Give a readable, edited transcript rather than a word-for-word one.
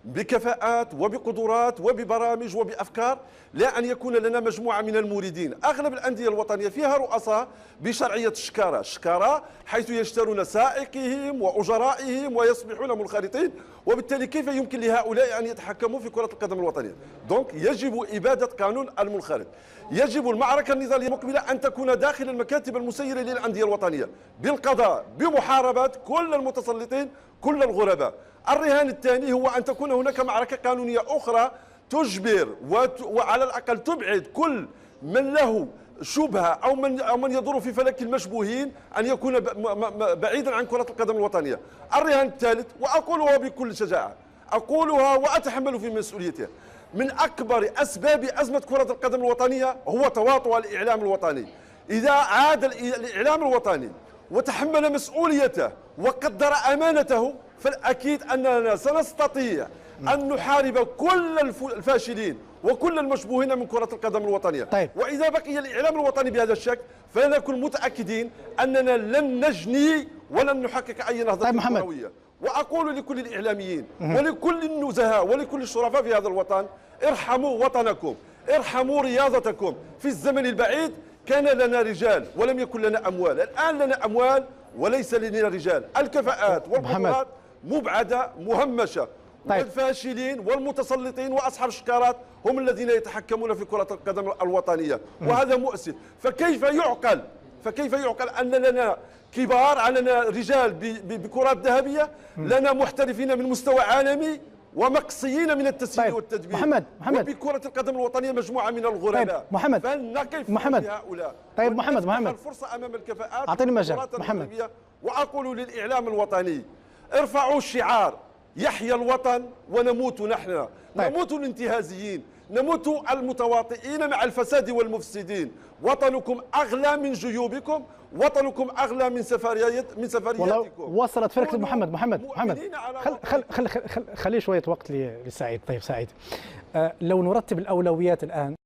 بكفاءات وبقدرات وببرامج وبأفكار، لا أن يكون لنا مجموعة من الموردين. أغلب الأندية الوطنية فيها رؤساء بشرعية الشكارة حيث يشترون سائقهم وأجرائهم ويصبحون منخرطين، وبالتالي كيف يمكن لهؤلاء أن يتحكموا في كرة القدم الوطنية؟ دونك يجب إبادة قانون المنخرط. يجب المعركة النضالية المقبلة أن تكون داخل المكاتب المسيرة للأندية الوطنية بالقضاء بمحاربة كل المتسلطين كل الغرباء. الرهان الثاني هو أن تكون هناك معركة قانونية أخرى تجبر وعلى الأقل تبعد كل من له شبهة أو من يدور في فلك المشبوهين أن يكون بعيدا عن كرة القدم الوطنية. الرهان الثالث، وأقولها بكل شجاعة، أقولها وأتحمل في مسؤوليتها، من أكبر أسباب أزمة كرة القدم الوطنية هو تواطؤ الإعلام الوطني. إذا عاد الإعلام الوطني وتحمل مسؤوليته وقدر أمانته فالأكيد أننا سنستطيع أن نحارب كل الفاشلين وكل المشبوهين من كرة القدم الوطنية. طيب. وإذا بقي الإعلام الوطني بهذا الشكل فنكون متأكدين أننا لن نجني ولن نحقق أي نهضة طيب كروية. وأقول لكل الإعلاميين ولكل النزهاء ولكل الشرفاء في هذا الوطن: ارحموا وطنكم، ارحموا رياضتكم. في الزمن البعيد كان لنا رجال ولم يكن لنا أموال، الآن لنا أموال وليس لنا رجال. الكفاءات والقدرات مبعدة مهمشة. طيب. والفاشلين والمتسلطين وأصحاب الشكارات هم الذين يتحكمون في كرة القدم الوطنية، وهذا مؤسف. فكيف يعقل أن لنا كبار، لنا رجال بكرات ذهبية، لنا محترفين من مستوى عالمي ومقصيين من التسيير طيب. والتدبير، محمد وبكرة القدم الوطنية مجموعة من الغرباء. طيب. محمد فنقف محمد هؤلاء. طيب محمد الفرصة أمام الكفاءات. أعطيني مجال محمد. وأقول للإعلام الوطني: ارفعوا الشعار يحيى الوطن ونموت نحن. طيب. نموت الانتهازيين، نموت المتواطئين مع الفساد والمفسدين. وطنكم أغلى من جيوبكم، وطنكم أغلى من سفرياتكم. وصلت فكرة محمد خلي شوية وقت لسعيد. طيب سعيد، لو نرتب الأولويات الآن